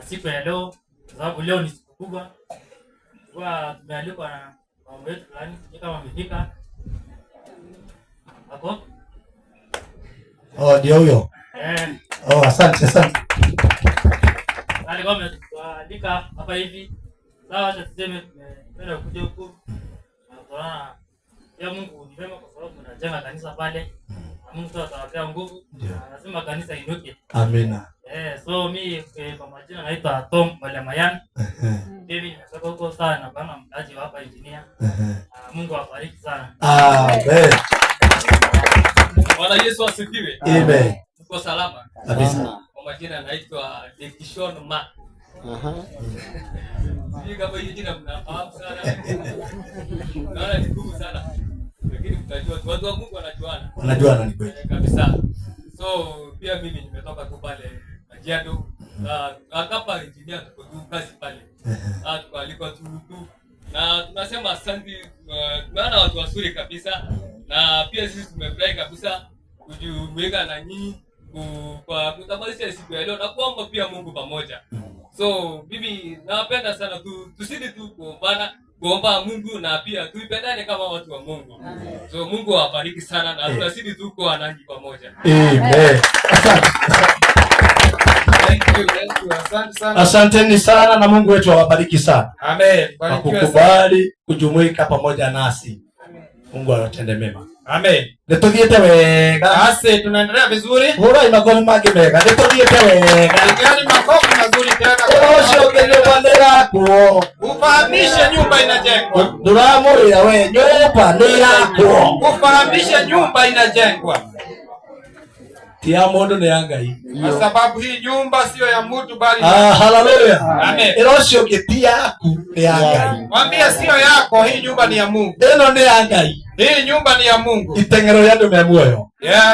siku ya leo, kwa sababu leo ni siku kubwa. Kwa tumealikwa na mambo yetu fulani, kama wamefika hapo. Oh, ndio huyo. Oh, asante sana. Alikuwa ametualika hapa hivi. Sawa, acha tuseme tumependa kuja huku. Na ya Mungu ni mema kwa sababu tunajenga kanisa pale. Na Mungu atawapea nguvu. Anasema kanisa inuke. Amina. So mimi kwa majina naitwa Tom Malemayan. Mimi nimetoka huko sana bana, mtaji hapa engineer. Mungu awabariki sana. Amen. Bwana Yesu asifiwe. Amen. Tuko salama kabisa. Kwa majina naitwa Dekishon Ma. Sisi kama hii jina mnafahamu sana. Naona ni ngumu sana. Lakini mtajua watu wa Mungu wanajuana. Wanajuana ni kweli. Kabisa. So pia mimi nimetoka tu pale Kajiado. Akapa engineer tuko tu kazi pale. Tukaliko tu. Na tunasema asante, tunaona watu wazuri kabisa. Na pia sisi tumefurahi kabisa kujumuika na nyinyi kwa kutambulisha siku ya leo na kuomba pia Mungu pamoja. So mimi napenda sana tusidi tu kuomba Mungu na pia tuipendane kama watu wa Mungu. So Mungu awabariki sana na tunasidi tu kwa nanyi pamoja. Amen. Asanteni sana na Mungu wetu awabariki sana. Amen. Kwa kukubali kujumuika pamoja nasi. Mungu awatende mema. Amen. Nituthiete wega. Ase tunaendelea vizuri. Hura makofi mage mega. Nituthiete wega. Gani makofi mazuri tena. Osho kile bandera ko. Ufahamishe nyumba inajengwa. Duramurira we nyumba ni yako. Ufahamishe nyumba inajengwa. Tia mondo ni ya Ngai. Kwa sababu hii nyumba sio ya mtu bali haleluya. Amen. Osho kitia yaku ni ya Ngai. Mwambie sio yako, hii nyumba ni ya Mungu. Eno ni ya Ngai. Hii nyumba ni ya Mungu. Itengero ya ndume muoyo.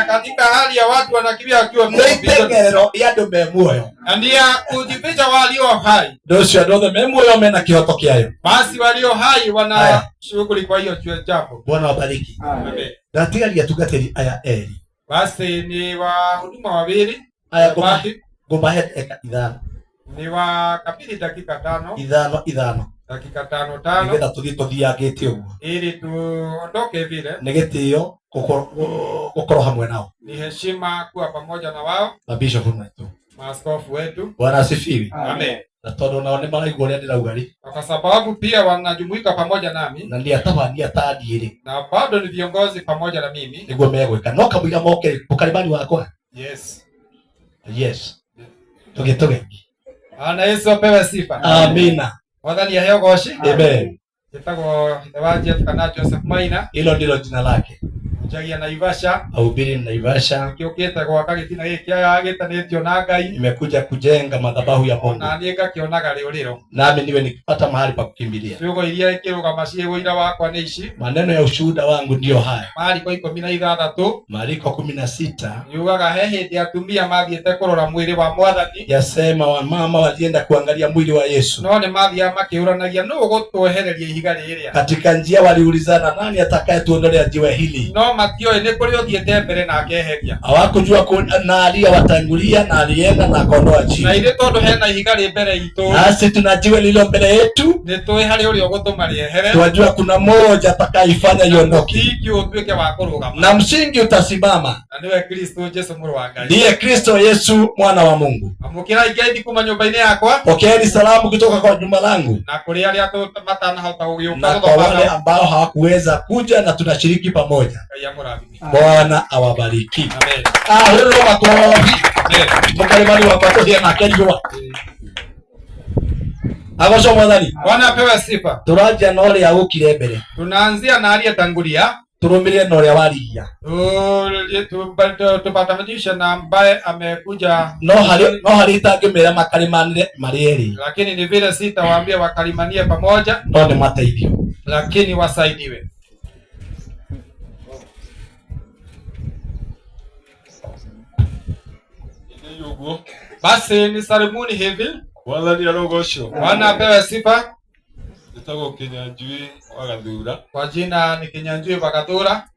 Katika hali ya watu wanakimbia wakiwa Mungu. Itengero ya ndume muoyo. Ndio kujificha walio hai. Docio ndio memuoyo mena kihoto kiayo. Basi walio hai wana shughuli kwa hiyo chapo. Bwana wabariki. Amen. Datigalia tugateri aya eri. Basi ni wahuduma wawili. Aya gomba head idhano. Ni wakabili dakika 5. Idhano. Dakika 5. Nigenda tuthiagite uguo. Ili tuondoke vile. Nigitio gukoro hamwe nao. Ni heshima kuwa pamoja na wao. Na bishop wetu. Maaskofu wetu. Bwana asifiwe. Amen. Na tondu nao ni maraigua uria ndirauga kwa sababu pia wanajumuika pamoja nami na ndia tabania tadiiri na bado ni viongozi pamoja na mimi niguo megwika no kamwiga moke ukaribani wakwa. Yes tuge ana Yesu apewe sifa. Amina. Wadhani ya heo goshi. Amen. Jitagwo Evangelist Kana Joseph Maina. Hilo ndilo jina lake. Jagia Naivasha. Ahubiri Naivasha. Kiokete kwa kagitina hiki agitanitio na Ngai. Nimekuja kujenga madhabahu ya Mungu. Na niga kionaga leo. Nami niwe nikipata mahali pa kukimbilia. Sio iria ikiruga macie wira wakwa ni ici. Maneno ya ushuhuda wangu ndio haya. Mariko 16. Mariko 16. Yugaga he hindi atumia mathiete kurora mwili wa Mwathani. Yasema wamama walienda kuangalia mwili wa Yesu. No ni mathia makiuranagia no gutwehereria ihiga riria. Katika njia waliulizana nani atakayetuondolea jiwe hili. No matio ni kuri uthiete mbere na akeheria. Hawakujua na alia watangulia na alienda na akondoa jiwe. Na ile tondu hena ihiga ri mbere itu. Nasi tuna jiwe lilo mbele yetu. Ni tuwe hari uri ogutuma riehere. Tunajua kuna mmoja atakayeifanya iondoke. Hiki utuike wa kurugama. Na msingi utasimama. Na niwe Kristo Yesu mwana wa Ngai. Ndiye Kristo Yesu mwana wa Mungu. Amukira igendi kuma nyumba-ini yakwa. Pokeeni salamu kutoka kwa jumba langu. Na kuri aria matana hota ugiuka. Na kwa wale ambao hawakuweza kuja na tunashiriki pamoja. Bwana awabariki. Amen. Hilo watu mkalimani wapatodia na kujua. Abasho mwadhani. Bwana apewe sifa. Turaja na wale yaukire mbere. Tunaanzia na aliyetangulia. Turumire na wale waliya. Tupatamanisha na ambaye amekuja. No hali tangemera makalimanire marieri. Lakini ni vile sitawaambia wakalimanie pamoja. No ni mateithio. Lakini wasaidiwe. Basi ni salimuni hivi. Bwana apewe sifa. Nitago Kinyanjui wa Gathura. Kwa jina ni Kinyanjui wa Gathura.